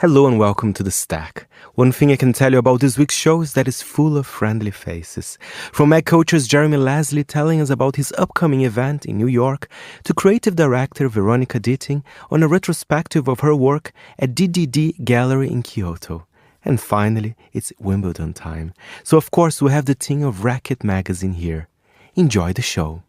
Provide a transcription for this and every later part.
Hello and welcome to The Stack. One thing I can tell you about this week's show is that it's full of friendly faces. From Magculture's Jeremy Leslie telling us about his upcoming event in New York, to creative director Veronica Ditting on a retrospective of her work at DDD Gallery in Kyoto. And finally, it's Wimbledon time. So of course we have the team of Racquet magazine here. Enjoy the show.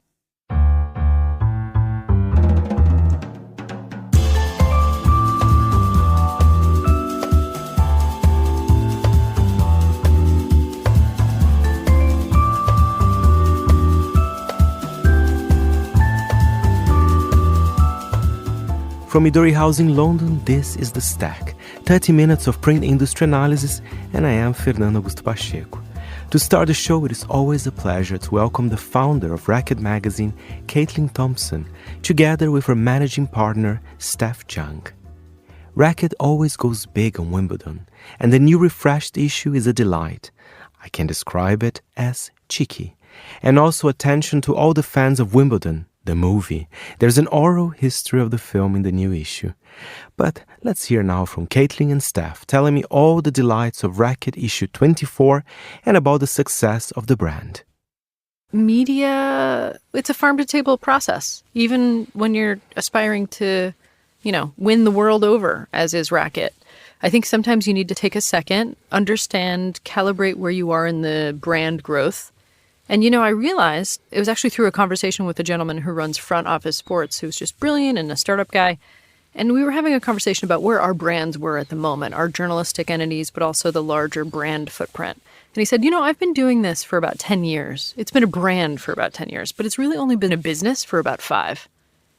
From Midori House in London, this is The Stack, 30 minutes of print industry analysis, and I am Fernando Augusto Pacheco. To start the show, it is always a pleasure to welcome the founder of Racquet magazine, Thompson, together with her managing partner, Steph Chung. Racquet always goes big on Wimbledon, and the new refreshed issue is a delight. I can describe it as cheeky, and also attention to all the fans of Wimbledon, the movie. There's an oral history of the film in the new issue. But let's hear now from Caitlin and Steph telling me all the delights of Racquet issue 24 and about the success of the brand. Media, it's a farm-to-table process. Even when you're aspiring to, win the world over, as is Racquet. I think sometimes you need to take a second, understand, calibrate where you are in the brand growth. And, I realized it was actually through a conversation with a gentleman who runs Front Office Sports, who's just brilliant and a startup guy. And we were having a conversation about where our brands were at the moment, our journalistic entities, but also the larger brand footprint. And he said, I've been doing this for about 10 years. It's been a brand for about 10 years, but it's really only been a business for about 5.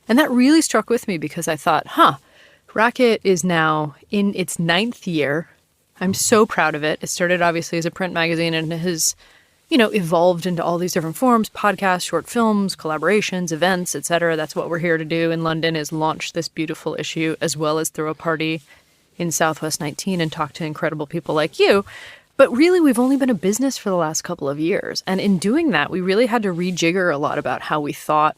And that really struck with me because I thought, Racquet is now in its 9th year. I'm so proud of it. It started obviously as a print magazine and has evolved into all these different forms, podcasts, short films, collaborations, events, etc. That's what we're here to do in London, is launch this beautiful issue as well as throw a party in Southwest 19 and talk to incredible people like you. But really, we've only been a business for the last couple of years. And in doing that, we really had to rejigger a lot about how we thought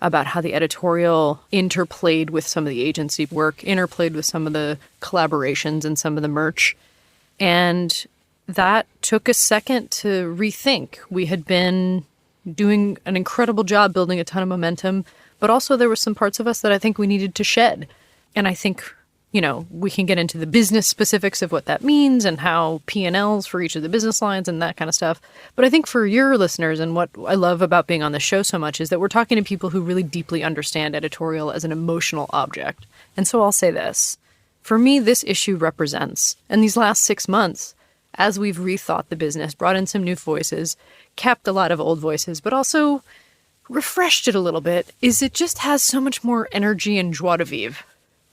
about how the editorial interplayed with some of the agency work, interplayed with some of the collaborations and some of the merch. And that took a second to rethink. We had been doing an incredible job building a ton of momentum, but also there were some parts of us that I think we needed to shed. And I think, we can get into the business specifics of what that means and how P&Ls for each of the business lines and that kind of stuff. But I think for your listeners, and what I love about being on the show so much, is that we're talking to people who really deeply understand editorial as an emotional object. And so I'll say this. For me, this issue represents, in these last 6 months, as we've rethought the business, brought in some new voices, kept a lot of old voices, but also refreshed it a little bit, is it just has so much more energy and joie de vivre.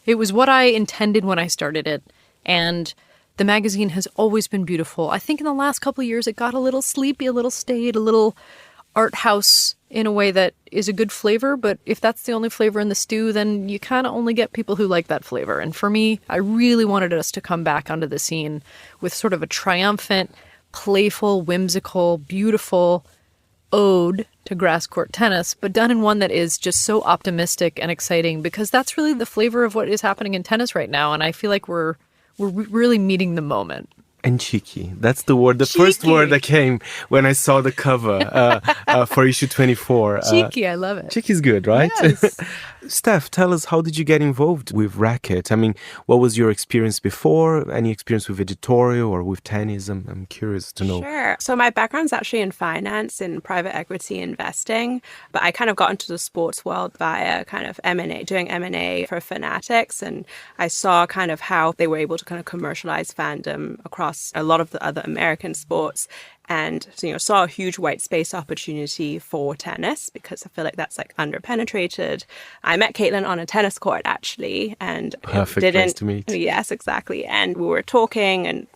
It was what I intended when I started it, and the magazine has always been beautiful. I think in the last couple of years it got a little sleepy, a little staid, a little art house in a way that is a good flavor, but if that's the only flavor in the stew, then you kind of only get people who like that flavor. And for me, I really wanted us to come back onto the scene with sort of a triumphant, playful, whimsical, beautiful ode to grass court tennis, but done in one that is just so optimistic and exciting, because that's really the flavor of what is happening in tennis right now. And I feel like we're really meeting the moment. And cheeky. That's the word, the first word that came when I saw the cover for issue 24. Cheeky, I love it. Cheeky is good, right? Yes. Steph, tell us, how did you get involved with Racquet? I mean, what was your experience before? Any experience with editorial or with tennis? I'm curious to know. Sure. So my background's actually in finance, in private equity investing, but I kind of got into the sports world via kind of M&A, doing M&A for Fanatics, and I saw kind of how they were able to kind of commercialize fandom across a lot of the other American sports, and saw a huge white space opportunity for tennis, because I feel like that's like underpenetrated. I met Caitlin on a tennis court actually, and perfect place to meet. Yes, exactly. And we were talking, and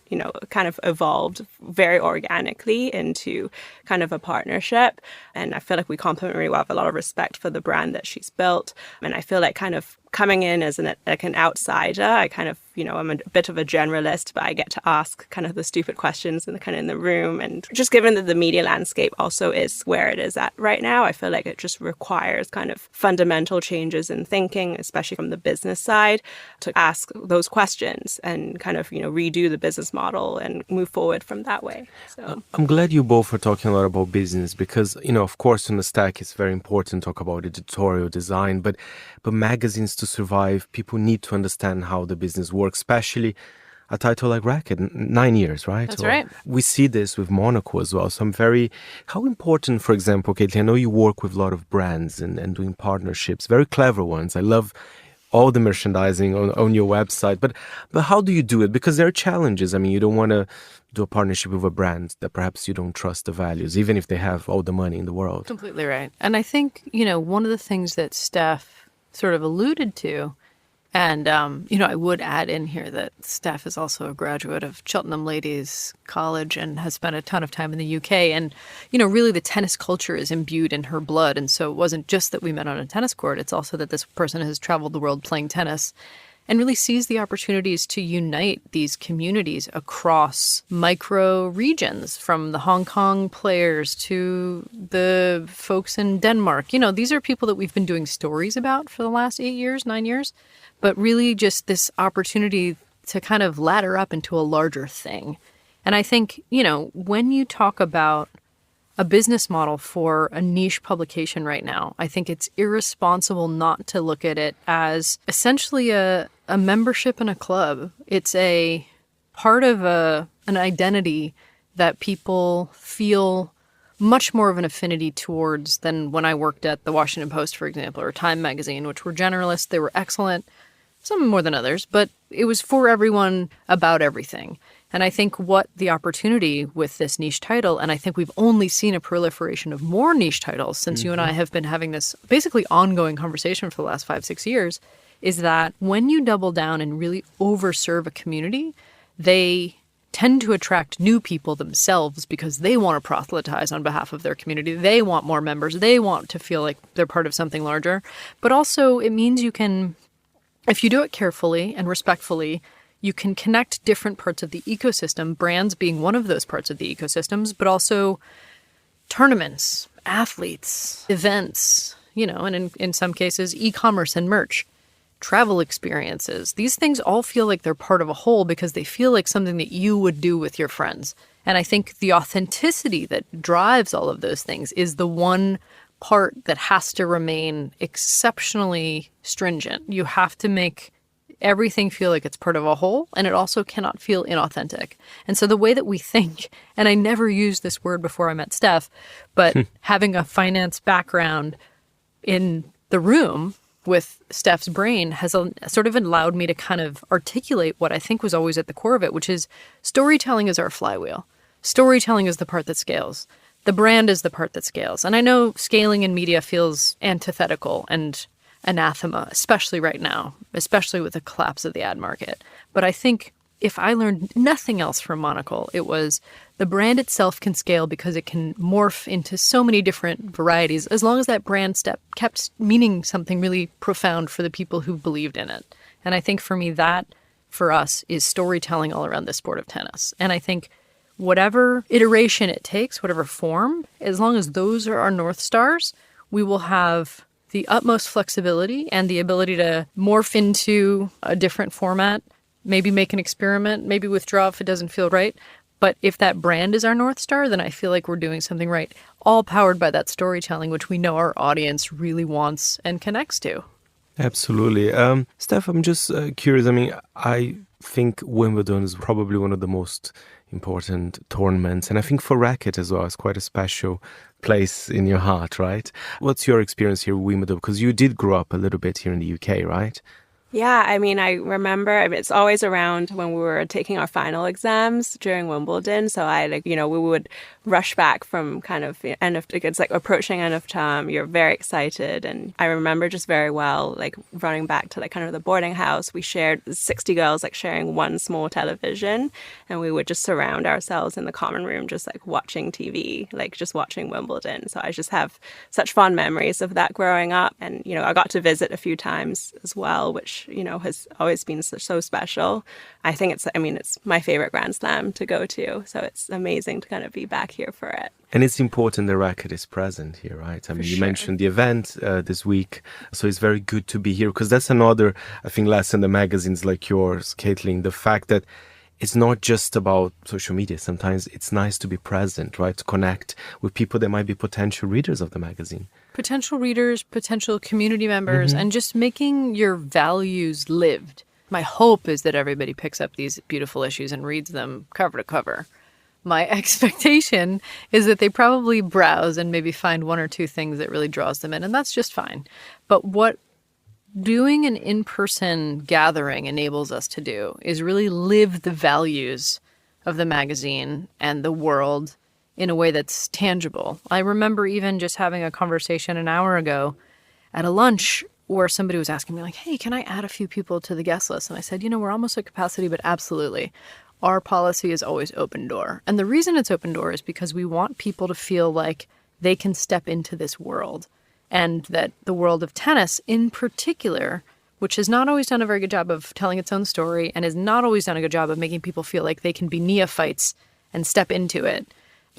kind of evolved very organically into kind of a partnership. And I feel like we complement really well. I have a lot of respect for the brand that she's built, and I feel like kind of coming in as an outsider, I kind of, I'm a bit of a generalist, but I get to ask kind of the stupid questions in the room and And just given that the media landscape also is where it is at right now, I feel like it just requires kind of fundamental changes in thinking, especially from the business side, to ask those questions and kind of, redo the business model and move forward from that way. So I'm glad you both are talking a lot about business because, of course, on the stack, it's very important to talk about editorial design, but magazines to survive, people need to understand how the business works, especially a title like Racquet, 9 years, right? That's right. We see this with Monocle as well. So how important, for example, Caitlin, I know you work with a lot of brands and doing partnerships, very clever ones. I love all the merchandising on your website, but how do you do it? Because there are challenges. I mean, you don't want to do a partnership with a brand that perhaps you don't trust the values, even if they have all the money in the world. Completely right. And I think, one of the things that Steph sort of alluded to, and, I would add in here that Steph is also a graduate of Cheltenham Ladies College and has spent a ton of time in the UK. And, really the tennis culture is imbued in her blood. And so it wasn't just that we met on a tennis court. It's also that this person has traveled the world playing tennis and really sees the opportunities to unite these communities across micro regions, from the Hong Kong players to the folks in Denmark. These are people that we've been doing stories about for the last 9 years. But really just this opportunity to kind of ladder up into a larger thing. And I think, when you talk about a business model for a niche publication right now, I think it's irresponsible not to look at it as essentially a membership in a club. It's a part of an identity that people feel much more of an affinity towards than when I worked at the Washington Post, for example, or Time Magazine, which were generalists. They were excellent. Some more than others, but it was for everyone about everything. And I think what the opportunity with this niche title, and I think we've only seen a proliferation of more niche titles since you and I have been having this basically ongoing conversation for the last 5-6 years, is that when you double down and really overserve a community, they tend to attract new people themselves because they want to proselytize on behalf of their community. They want more members. They want to feel like they're part of something larger. But also it means you can, if you do it carefully and respectfully, you can connect different parts of the ecosystem, brands being one of those parts of the ecosystems, but also tournaments, athletes, events, and in some cases, e-commerce and merch, travel experiences. These things all feel like they're part of a whole because they feel like something that you would do with your friends. And I think the authenticity that drives all of those things is the one part that has to remain exceptionally stringent. You have to make everything feel like it's part of a whole, and it also cannot feel inauthentic. And so the way that we think, and I never used this word before I met Steph, but having a finance background in the room with Steph's brain has sort of allowed me to kind of articulate what I think was always at the core of it, which is storytelling is our flywheel. Storytelling is the part that scales. The brand is the part that scales. And I know scaling in media feels antithetical and anathema, especially right now, especially with the collapse of the ad market. But I think if I learned nothing else from Monocle, it was the brand itself can scale because it can morph into so many different varieties, as long as that brand step kept meaning something really profound for the people who believed in it. And I think for me, that for us is storytelling all around the sport of tennis. And I think whatever iteration it takes, whatever form, as long as those are our North Stars, we will have the utmost flexibility and the ability to morph into a different format, maybe make an experiment, maybe withdraw if it doesn't feel right. But if that brand is our North Star, then I feel like we're doing something right, all powered by that storytelling, which we know our audience really wants and connects to. Absolutely. Steph, I'm just curious. I mean, I think Wimbledon is probably one of the most important tournaments. And I think for Racquet as well, it's quite a special place in your heart, right? What's your experience here with Wimbledon? Because you did grow up a little bit here in the UK, right? Yeah, I mean, I remember it's always around when we were taking our final exams during Wimbledon. So we would rush back from kind of it's like approaching end of term. You're very excited. And I remember just very well, like running back to like kind of the boarding house. We shared 60 girls, like sharing one small television. And we would just surround ourselves in the common room, just like watching TV, like just watching Wimbledon. So I just have such fond memories of that growing up. And, I got to visit a few times as well, which which, has always been so special. I think it's my favorite Grand Slam to go to. So it's amazing to kind of be back here for it. And it's important the Racquet is present here, right? I mean, you mentioned the event this week, so it's very good to be here, because that's another, I think, lesson in magazines like yours, Caitlin, the fact that it's not just about social media. Sometimes it's nice to be present, right? To connect with people that might be potential readers of the magazine. Potential readers, potential community members, and just making your values lived. My hope is that everybody picks up these beautiful issues and reads them cover to cover. My expectation is that they probably browse and maybe find one or two things that really draws them in, and that's just fine. But what doing an in-person gathering enables us to do is really live the values of the magazine and the world in a way that's tangible. I remember even just having a conversation an hour ago at a lunch where somebody was asking me, like, hey, can I add a few people to the guest list? And I said, we're almost at capacity, but absolutely. Our policy is always open door. And the reason it's open door is because we want people to feel like they can step into this world. And that the world of tennis in particular, which has not always done a very good job of telling its own story and has not always done a good job of making people feel like they can be neophytes and step into it,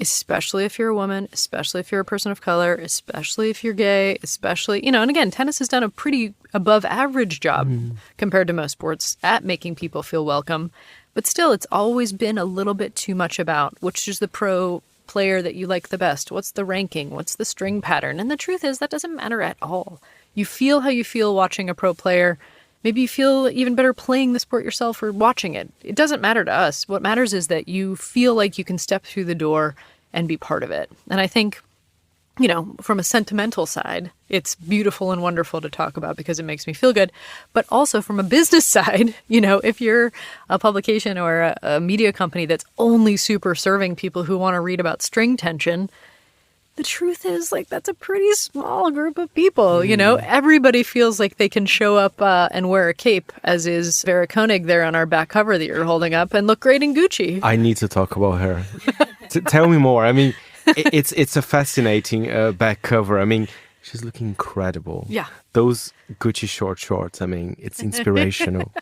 especially if you're a woman, especially if you're a person of color, especially if you're gay, especially, and again, tennis has done a pretty above average job compared to most sports at making people feel welcome. But still, it's always been a little bit too much about which is the pro player that you like the best. What's the ranking? What's the string pattern? And the truth is that doesn't matter at all. You feel how you feel watching a pro player. Maybe you feel even better playing the sport yourself or watching it. It doesn't matter to us. What matters is that you feel like you can step through the door and be part of it. And I think, from a sentimental side, it's beautiful and wonderful to talk about because it makes me feel good. But also from a business side, if you're a publication or a media company that's only super serving people who want to read about string tension, the truth is, that's a pretty small group of people. Everybody feels like they can show up and wear a cape, as is Vera Koenig there on our back cover that you're holding up, and look great in Gucci. I need to talk about her. Tell me more. I mean, it's a fascinating back cover. I mean, she's looking incredible. Yeah. Those Gucci shorts, I mean, it's inspirational.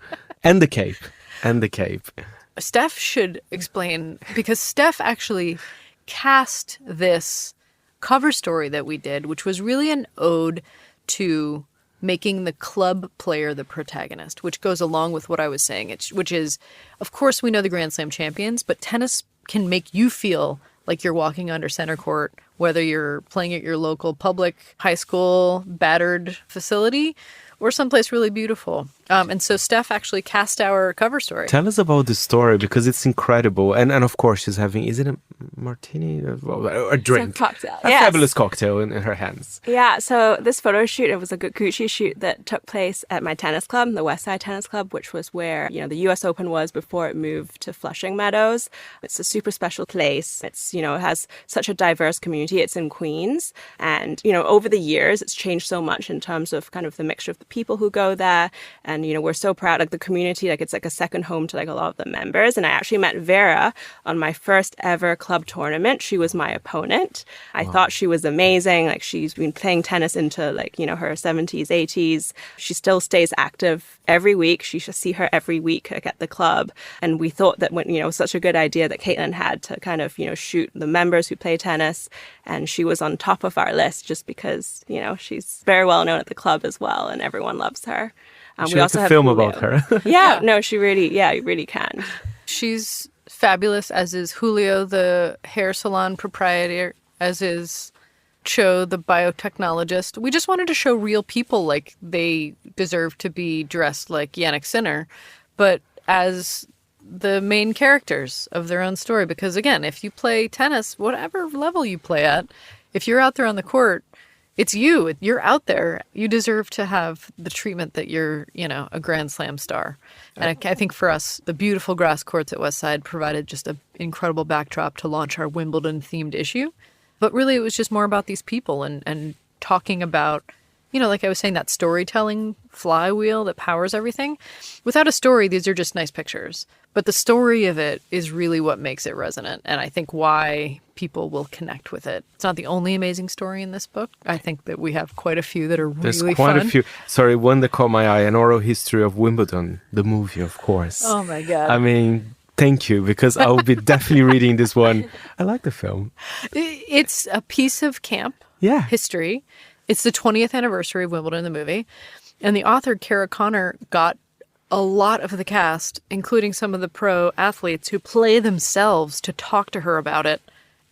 And the cape. Steph should explain, because Steph actually cast this cover story that we did, which was really an ode to making the club player the protagonist, which goes along with what I was saying, which is, of course, we know the Grand Slam champions, but tennis can make you feel like you're walking under center court, whether you're playing at your local public high school battered facility or someplace really beautiful. And so Steph actually cast our cover story. Tell us about the story, because it's incredible. And of course, she's having, is it a martini? A drink. It's a cocktail. A fabulous cocktail in her hands. Yeah, so this photo shoot, it was a Gucci shoot that took place at my tennis club, the West Side Tennis Club, which was where, the US Open was before it moved to Flushing Meadows. It's a super special place. It's, it has such a diverse community. It's in Queens. And, over the years, it's changed so much in terms of kind of the mixture of the people who go there. And, we're so proud, the community, it's like a second home to a lot of the members. And I actually met Vera on my first ever club tournament. She was my opponent. I thought she was amazing. She's been playing tennis into her 70s, 80s. She still stays active every week. She should see her every week at the club. And we thought that when, it was such a good idea that Caitlin had to kind of, shoot the members who play tennis. And she was on top of our list just because, she's very well known at the club as well. And everyone loves her. We also have film Julio. about her. No, she really, you really can. She's fabulous, as is Julio, the hair salon proprietor, as is Cho, the biotechnologist. We just wanted to show real people like they deserve to be dressed like Yannick Sinner, but as the main characters of their own story. Because again, if you play tennis, whatever level you play at, if you're out there on the court, it's you. You're out there. You deserve to have the treatment that you're, a Grand Slam star. And I think for us, the beautiful grass courts at Westside provided just an incredible backdrop to launch our Wimbledon-themed issue. But really, it was just more about these people and talking about like I was saying, that storytelling flywheel that powers everything. Without a story, these are just nice pictures. But the story of it is really what makes it resonant, and I think why people will connect with it. It's not the only amazing story in this book. I think that we have quite a few that are really fun. There's quite a few. Sorry, one that caught my eye, An Oral History of Wimbledon, the movie, of course. Oh my God. I mean, thank you, because I'll be definitely reading this one. I like the film. It's a piece of camp history. It's the 20th anniversary of Wimbledon, the movie. And the author, Kara Connor, got a lot of the cast, including some of the pro athletes who play themselves, to talk to her about it.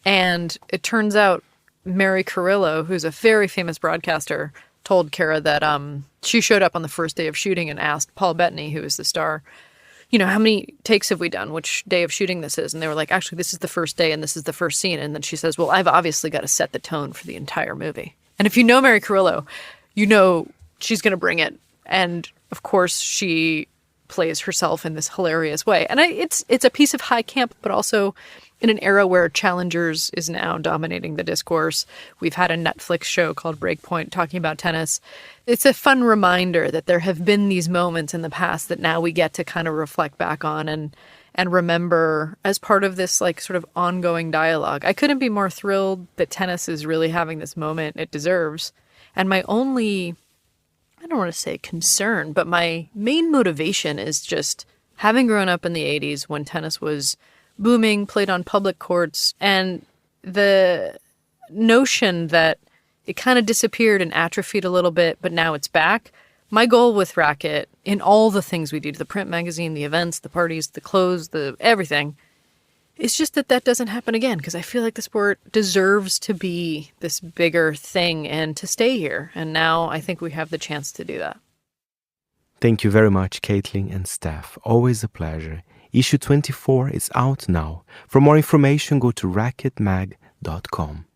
And it turns out Mary Carrillo, who's a very famous broadcaster, told Kara that she showed up on the first day of shooting and asked Paul Bettany, who is the star, how many takes have we done? Which day of shooting this is? And they were like, actually, this is the first day and this is the first scene. And then she says, well, I've obviously got to set the tone for the entire movie. And if you know Mary Carrillo, you know she's going to bring it. And of course, she plays herself in this hilarious way. And it's a piece of high camp, but also in an era where Challengers is now dominating the discourse. We've had a Netflix show called Breakpoint talking about tennis. It's a fun reminder that there have been these moments in the past that now we get to kind of reflect back on and remember as part of this like sort of ongoing dialogue. I couldn't be more thrilled that tennis is really having this moment it deserves. And my only, I don't want to say concern, but my main motivation is just having grown up in the 80s when tennis was booming, played on public courts, and the notion that it kind of disappeared and atrophied a little bit, but now it's back. My goal with Racquet, in all the things we do, the print magazine, the events, the parties, the clothes, the everything, it's just that doesn't happen again, because I feel like the sport deserves to be this bigger thing and to stay here. And now I think we have the chance to do that. Thank you very much, Caitlin and Steph. Always a pleasure. Issue 24 is out now. For more information, go to racquetmag.com.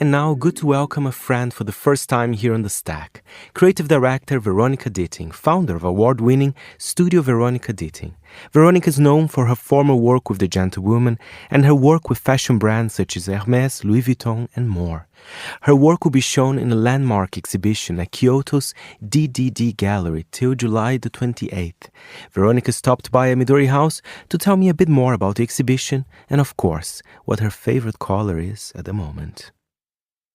And now, good to welcome a friend for the first time here on The Stack. Creative director Veronica Ditting, founder of award-winning Studio Veronica Ditting. Veronica is known for her former work with The Gentlewoman and her work with fashion brands such as Hermès, Louis Vuitton, and more. Her work will be shown in a landmark exhibition at Kyoto's DDD Gallery till July the 28th. Veronica stopped by at Midori House to tell me a bit more about the exhibition and, of course, what her favorite color is at the moment.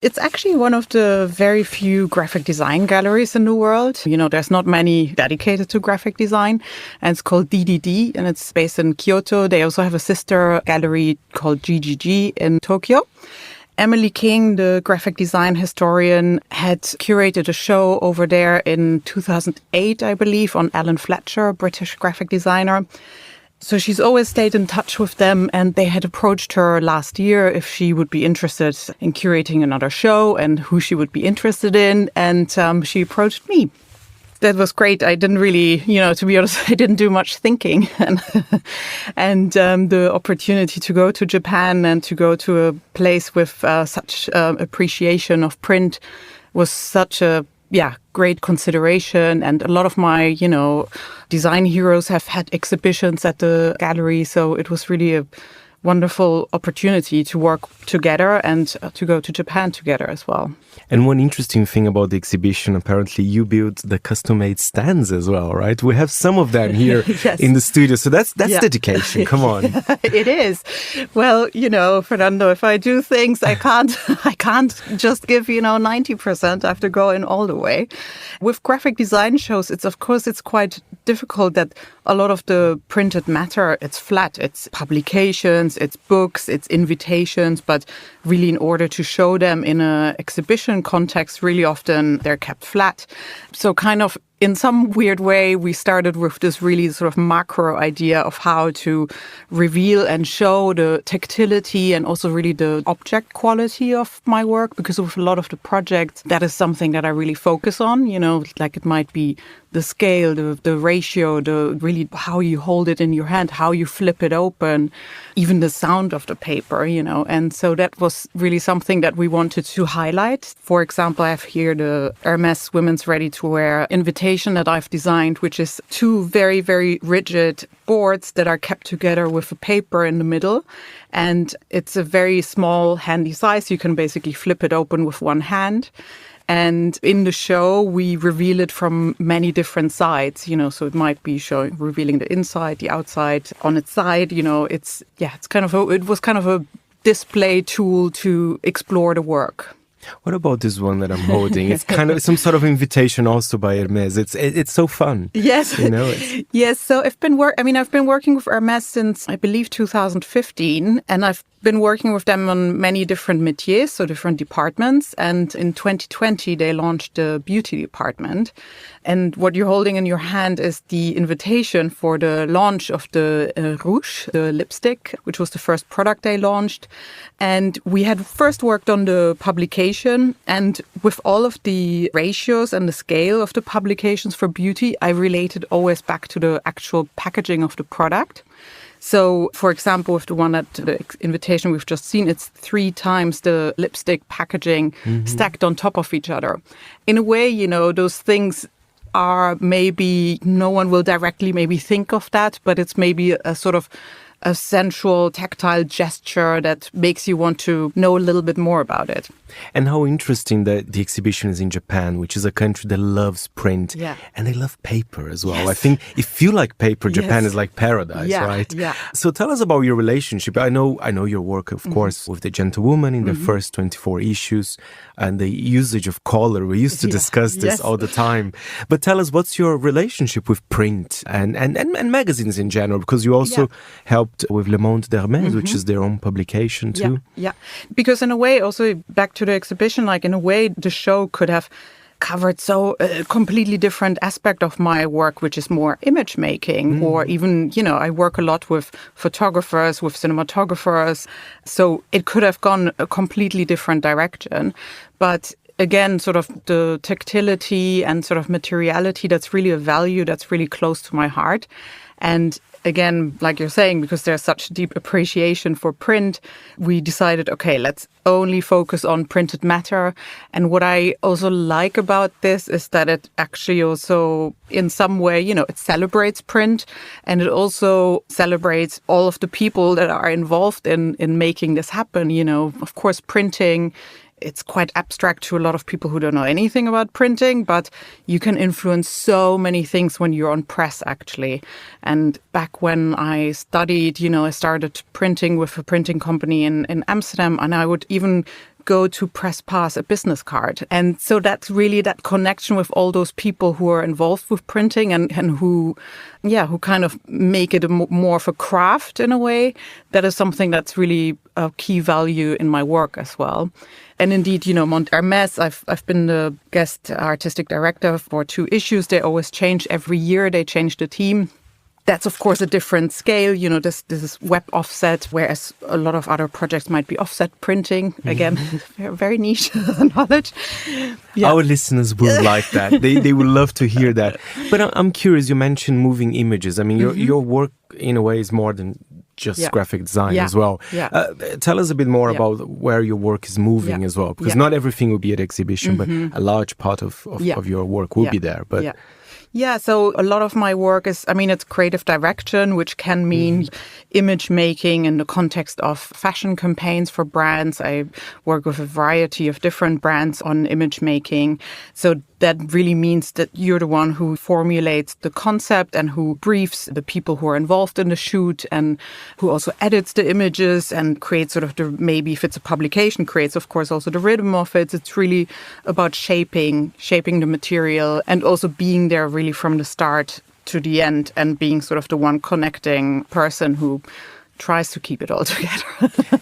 It's actually one of the very few graphic design galleries in the world. There's not many dedicated to graphic design, and it's called DDD, and it's based in Kyoto. They also have a sister gallery called GGG in Tokyo. Emily King, the graphic design historian, had curated a show over there in 2008, I believe, on Alan Fletcher, a British graphic designer. So she's always stayed in touch with them, and they had approached her last year if she would be interested in curating another show and who she would be interested in. And she approached me. That was great. I didn't really, to be honest, I didn't do much thinking. And the opportunity to go to Japan and to go to a place with such appreciation of print was such a great consideration. And a lot of my, design heroes have had exhibitions at the gallery. So it was really a wonderful opportunity to work together and to go to Japan together as well. And one interesting thing about the exhibition, apparently you built the custom-made stands as well, right? We have some of them here yes. in the studio. So that's dedication. Come on. It is. Well, Fernando, if I do things, I can't just give, 90%. I have to go in all the way. With graphic design shows, it's quite difficult that a lot of the printed matter, it's flat. It's publications, it's books, it's invitations, but really in order to show them in an exhibition context, really often they're kept flat. So kind of in some weird way, we started with this really sort of macro idea of how to reveal and show the tactility and also really the object quality of my work, because with a lot of the projects, that is something that I really focus on, like it might be the scale, the ratio, the really how you hold it in your hand, how you flip it open, even the sound of the paper, And so that was really something that we wanted to highlight. For example, I have here the Hermès Women's Ready-to-Wear invitation invitation that I've designed, which is 2 very, very rigid boards that are kept together with a paper in the middle. And it's a very small, handy size. You can basically flip it open with one hand. And in the show, we reveal it from many different sides, so it might be revealing the inside, the outside, on its side, it was kind of a display tool to explore the work. What about this one that I'm holding? It's kind of some sort of invitation also by Hermès. It's so fun. Yes. Yes. So I've been working with Hermès since, I believe, 2015, and I've been working with them on many different métiers, so different departments. And in 2020, they launched the beauty department. And what you're holding in your hand is the invitation for the launch of the Rouge, the lipstick, which was the first product they launched. And we had first worked on the publication. And with all of the ratios and the scale of the publications for beauty, I related always back to the actual packaging of the product. So, for example, with the one at the invitation we've just seen, it's 3 times the lipstick packaging stacked on top of each other. In a way, those things are maybe no one will directly maybe think of that, but it's maybe a sort of a sensual, tactile gesture that makes you want to know a little bit more about it. And how interesting that the exhibition is in Japan, which is a country that loves print. Yeah. And they love paper as well. Yes. I think if you like paper, Japan is like paradise, yeah. right? Yeah. So tell us about your relationship. I know your work, of course, with The Gentlewoman in the first 24 issues and the usage of color. We used to discuss this all the time. But tell us, what's your relationship with print and magazines in general? Because you also helped with Le Monde d'Hermès, which is their own publication too. Yeah. Because in a way, also back to the exhibition, like in a way, the show could have covered a completely different aspect of my work, which is more image making, or even, I work a lot with photographers, with cinematographers. So it could have gone a completely different direction. But again, sort of the tactility and sort of materiality, that's really a value that's really close to my heart. And again, like you're saying, because there's such deep appreciation for print, we decided, okay, let's only focus on printed matter. And what I also like about this is that it actually also, in some way, it celebrates print, and it also celebrates all of the people that are involved in making this happen. Of course, printing, it's quite abstract to a lot of people who don't know anything about printing, but you can influence so many things when you're on press, actually. And back when I studied, I started printing with a printing company in Amsterdam, and I would even go to press pass a business card. And so that's really that connection with all those people who are involved with printing and who kind of make it more of a craft in a way. That is something that's really a key value in my work as well. And indeed, Monde Hermès, I've been the guest artistic director for 2 issues. They always change every year. They change the team. That's, of course, a different scale. This is web offset, whereas a lot of other projects might be offset printing. Again, very niche knowledge. Yeah. Our listeners will like that. They would love to hear that. But I'm curious, you mentioned moving images. I mean, your work, in a way, is more than just graphic design as well. Yeah. Tell us a bit more about where your work is moving as well, because not everything will be at exhibition, but a large part of your work will be there. But Yeah, so a lot of my work is, it's creative direction, which can mean image making in the context of fashion campaigns for brands. I work with a variety of different brands on image making. So that really means that you're the one who formulates the concept and who briefs the people who are involved in the shoot and who also edits the images and creates sort of maybe if it's a publication, creates, of course, also the rhythm of it. It's really about shaping the material and also being there really from the start to the end and being sort of the one connecting person who tries to keep it all together.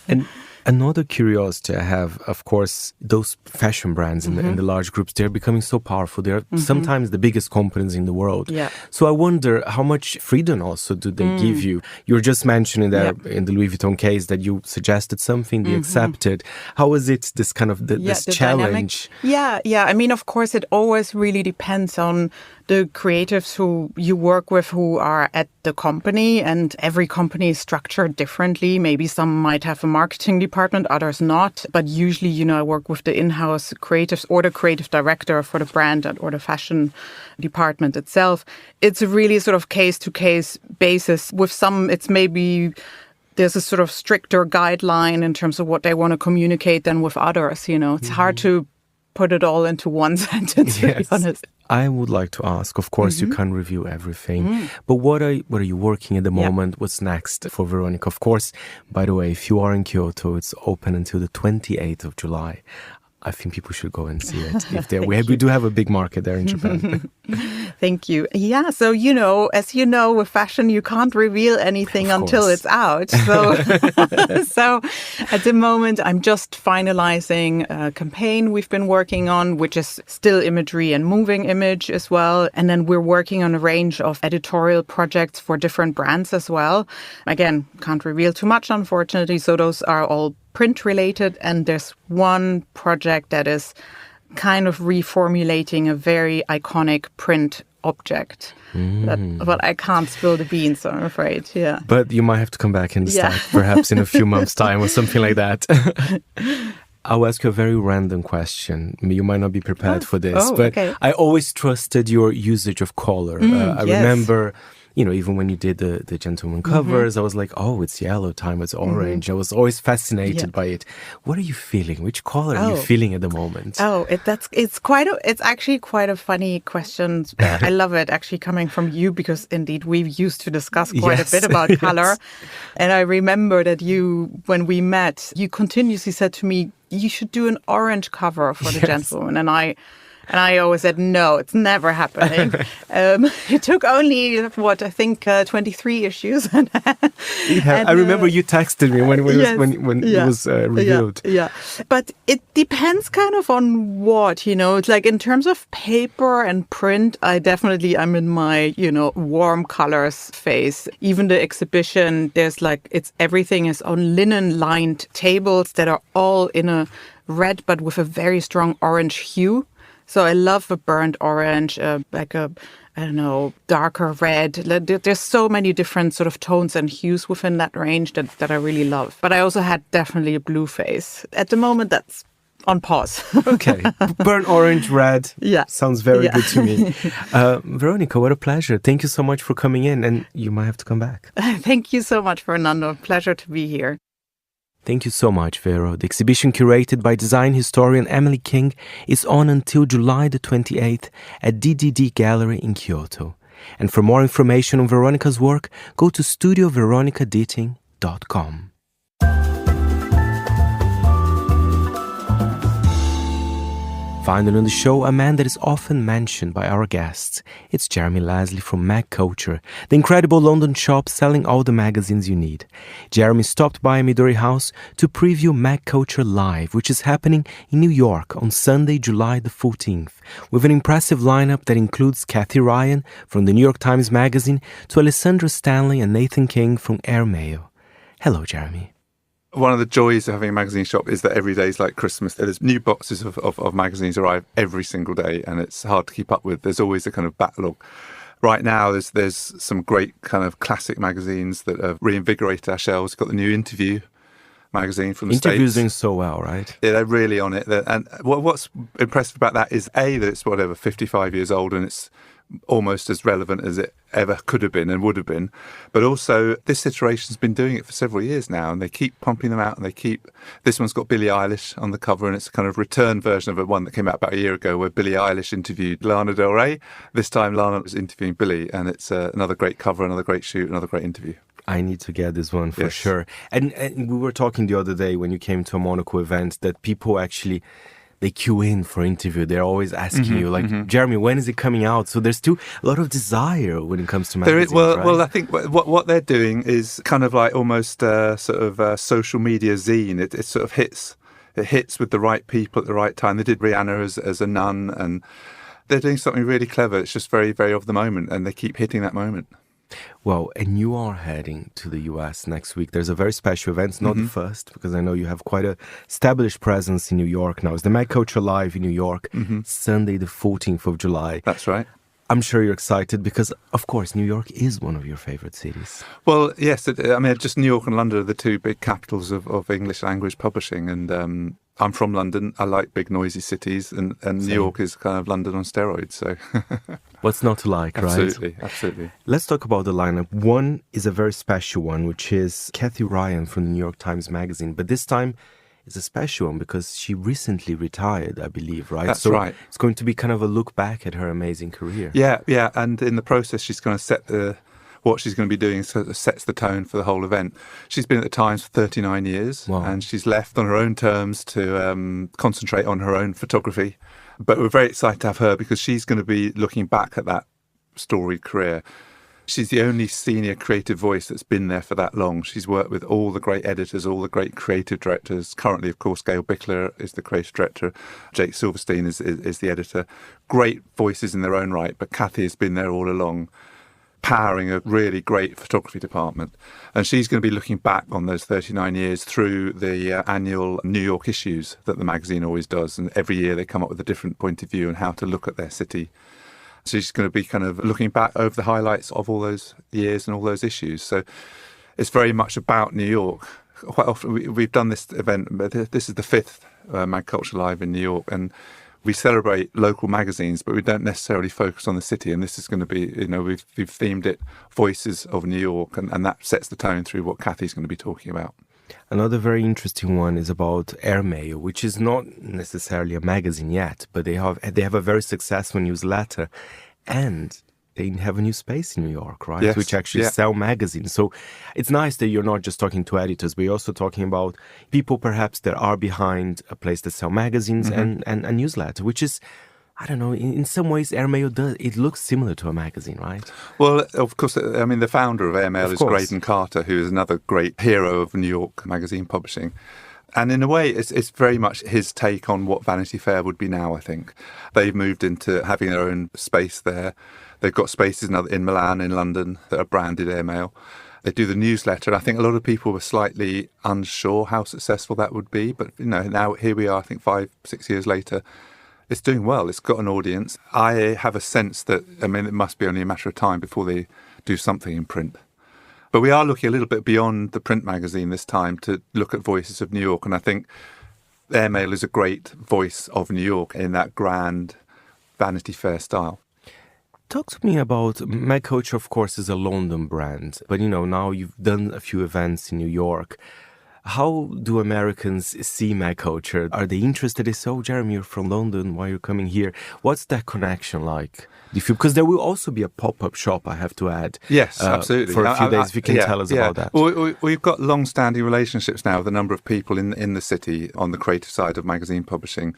And another curiosity I have, of course, those fashion brands and the large groups, they're becoming so powerful. They're sometimes the biggest companies in the world. Yeah. So I wonder how much freedom also do they give you? You were just mentioning that in the Louis Vuitton case that you suggested something, they accepted. How is it, this kind of this challenge? Dynamic. Yeah. Of course, it always really depends on the creatives who you work with who are at the company, and every company is structured differently. Maybe some might have a marketing department, others not. But usually, I work with the in-house creatives or the creative director for the brand or the fashion department itself. It's a really sort of case-to-case basis. With some, it's maybe there's a sort of stricter guideline in terms of what they want to communicate than with others. It's hard to put it all into one sentence, to be honest. I would like to ask, of course, you can't review everything, but what are you working at the moment? What's next for Veronica? Of course, by the way, if you are in Kyoto, it's open until the 28th of July. I think people should go and see it. If we do have a big market there in Japan. Thank you. Yeah, so as you know, with fashion, you can't reveal anything until it's out. So, so at the moment, I'm just finalizing a campaign we've been working on, which is still imagery and moving image as well. And then we're working on a range of editorial projects for different brands as well. Again, can't reveal too much, unfortunately. So those are all print related, and there's one project that is kind of reformulating a very iconic print object. But I can't spill the beans, I'm afraid. Yeah. But you might have to come back in the stack, perhaps in a few months' time or something like that. I'll ask you a very random question. You might not be prepared for this, but okay. I always trusted your usage of color. I remember, even when you did the gentleman covers, I was like, oh, it's yellow, time it's orange. I was always fascinated by it. What are you feeling? Which color are you feeling at the moment? It's actually quite a funny question. I love it actually coming from you, because indeed we used to discuss quite a bit about color. And I remember that when we met, you continuously said to me, you should do an orange cover for the gentleman. And I always said, no, it's never happening. It took only, 23 issues. I remember you texted me when it was revealed. Yeah. But it depends kind of on what, It's like in terms of paper and print, I'm in my, warm colors phase. Even the exhibition, there's everything is on linen-lined tables that are all in a red, but with a very strong orange hue. So I love a burnt orange, darker red. There's so many different sort of tones and hues within that range that I really love. But I also had definitely a blue face. At the moment, that's on pause. Okay. Burnt orange, red. Yeah. Sounds very good to me. Veronica, what a pleasure. Thank you so much for coming in, and you might have to come back. Thank you so much, Fernando. Pleasure to be here. Thank you so much, Vero. The exhibition, curated by design historian Emily King, is on until July the 28th at DDD Gallery in Kyoto. And for more information on Veronica's work, go to studioveronicaditting.com. Finally on the show, a man that is often mentioned by our guests. It's Jeremy Leslie from Magculture, the incredible London shop selling all the magazines you need. Jeremy stopped by Midori House to preview Magculture Live, which is happening in New York on Sunday, July the 14th, with an impressive lineup that includes Kathy Ryan from the New York Times Magazine to Alessandra Stanley and Nathan King from Airmail. Hello, Jeremy. One of the joys of having a magazine shop is that every day is like Christmas. There's new boxes of magazines arrive every single day, and it's hard to keep up with. There's always a kind of backlog. Right now, there's some great kind of classic magazines that have reinvigorated our shelves. Got the new Interview magazine from the States. Interview's doing so well, right? Yeah, they're really on it. And what's impressive about that is, A, that it's 55 years old, and it's almost as relevant as it ever could have been and would have been. But also, this iteration's been doing it for several years now, and they keep pumping them out, and this one's got Billie Eilish on the cover, and it's a kind of return version of one that came out about a year ago where Billie Eilish interviewed Lana Del Rey. This time Lana was interviewing Billie, and it's another great cover, another great shoot, another great interview. I need to get this one for sure. And we were talking the other day when you came to a Monocle event that people actually, they queue in for interview. They're always asking you, Jeremy, when is it coming out? So there's still a lot of desire when it comes to magazines, right? Well, I think what they're doing is kind of like almost social media zine. It sort of hits with the right people at the right time. They did Rihanna as a nun, and they're doing something really clever. It's just very, very of the moment, and they keep hitting that moment. Well, and you are heading to the US next week. There's a very special event. It's not the first, because I know you have quite an established presence in New York now. It's the Magculture Live in New York, Sunday the 14th of July. That's right. I'm sure you're excited because, of course, New York is one of your favorite cities. Well, yes. I mean, just New York and London are the two big capitals of English language publishing. And I'm from London. I like big, noisy cities. And New York is kind of London on steroids. So what's not to like, right? Absolutely, absolutely. Let's talk about the lineup. One is a very special one, which is Kathy Ryan from the New York Times Magazine. But this time, it's a special one because she recently retired, I believe, right? That's right. It's going to be kind of a look back at her amazing career. Yeah. And in the process, she's going to set what she's going to be doing sort of sets the tone for the whole event. She's been at the Times for 39 years, wow. And she's left on her own terms to concentrate on her own photography. But we're very excited to have her because she's going to be looking back at that storied career. She's the only senior creative voice that's been there for that long. She's worked with all the great editors, all the great creative directors. Currently, of course, Gail Bickler is the creative director. Jake Silverstein is the editor. Great voices in their own right, but Kathy has been there all along, powering a really great photography department. And she's going to be looking back on those 39 years through the annual New York issues that the magazine always does. And every year they come up with a different point of view on how to look at their city. So she's going to be kind of looking back over the highlights of all those years and all those issues. So it's very much about New York. Quite often we've done this event, but this is the fifth Magculture Live in New York, and we celebrate local magazines, but we don't necessarily focus on the city. And this is going to be, we've themed it Voices of New York, and that sets the tone through what Kathy's going to be talking about. Another very interesting one is about Airmail, which is not necessarily a magazine yet, but they have a very successful newsletter, and they have a new space in New York, right? Yes, which actually sell magazines. So it's nice that you're not just talking to editors, but you're also talking about people perhaps that are behind a place that sell magazines and a newsletter, which is, I don't know, in some ways Airmail it looks similar to a magazine, right? Well, of course, I mean, the founder of Airmail is Graydon Carter, who is another great hero of New York magazine publishing. And in a way, it's very much his take on what Vanity Fair would be now, I think. They've moved into having their own space there. They've got spaces in Milan, in London, that are branded Airmail. They do the newsletter, and I think a lot of people were slightly unsure how successful that would be. But, now here we are, I think 5-6 years later. It's doing well. It's got an audience. I have a sense that, it must be only a matter of time before they do something in print. But we are looking a little bit beyond the print magazine this time to look at Voices of New York. And I think Airmail is a great voice of New York in that grand Vanity Fair style. Talk to me about Magculture, of course, is a London brand. But, now you've done a few events in New York. How do Americans see Magculture? Are they interested? They say, Jeremy, you're from London. Why are you coming here? What's that connection like? Because there will also be a pop-up shop, I have to add. Yes, absolutely. For a few days, if you can tell us about that. Well, we've got long-standing relationships now with a number of people in the city on the creative side of magazine publishing.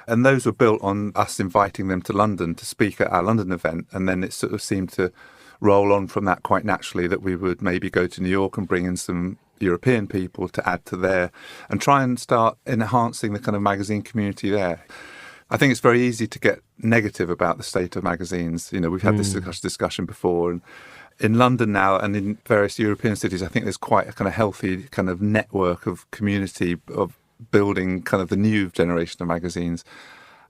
And those were built on us inviting them to London to speak at our London event. And then it sort of seemed to roll on from that quite naturally that we would maybe go to New York and bring in some European people to add to there and try and start enhancing the kind of magazine community there. I think it's very easy to get negative about the state of magazines. We've had this discussion before. And in London now and in various European cities, I think there's quite a kind of healthy kind of network of community of building kind of the new generation of magazines.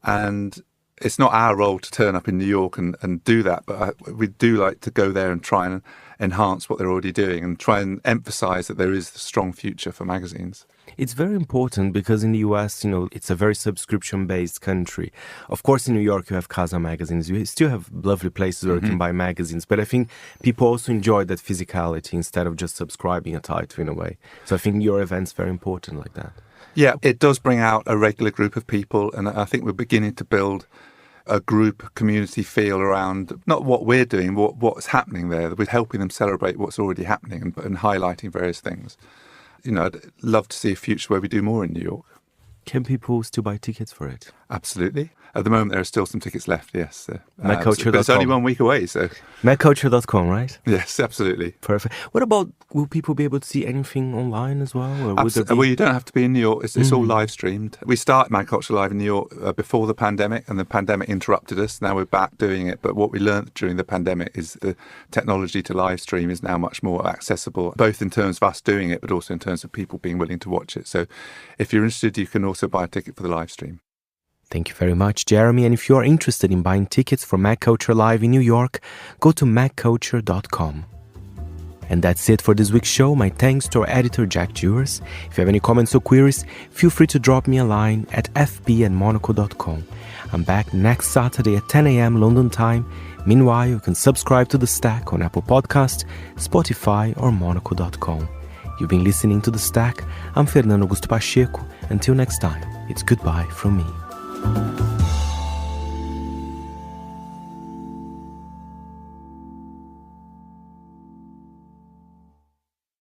And it's not our role to turn up in New York and do that, but we do like to go there and try and enhance what they're already doing and try and emphasize that there is a strong future for magazines. It's very important because in the US, it's a very subscription-based country. Of course, in New York, you have Casa magazines. You still have lovely places where you can buy magazines. But I think people also enjoy that physicality instead of just subscribing a title in a way. So I think your event's very important like that. Yeah, it does bring out a regular group of people. And I think we're beginning to build a group community feel around not what we're doing, what's happening there. We're helping them celebrate what's already happening and highlighting various things. I'd love to see a future where we do more in New York. Can people still buy tickets for it? Absolutely. At the moment, there are still some tickets left, yes. Magculture.com. But it's only 1 week away, so... Magculture.com, right? Yes, absolutely. Perfect. What about, will people be able to see anything online as well? Or would there be... Well, you don't have to be in New York. It's all live streamed. We started Magculture Live in New York before the pandemic, and the pandemic interrupted us. Now we're back doing it. But what we learned during the pandemic is the technology to live stream is now much more accessible, both in terms of us doing it, but also in terms of people being willing to watch it. So if you're interested, you can also buy a ticket for the live stream. Thank you very much, Jeremy. And if you are interested in buying tickets for Magculture Live in New York, go to magculture.com. And that's it for this week's show. My thanks to our editor, Jack Jewers. If you have any comments or queries, feel free to drop me a line at fb@monocle.com. I'm back next Saturday at 10 a.m. London time. Meanwhile, you can subscribe to The Stack on Apple Podcasts, Spotify, or monocle.com. You've been listening to The Stack. I'm Fernando Augusto Pacheco. Until next time, it's goodbye from me.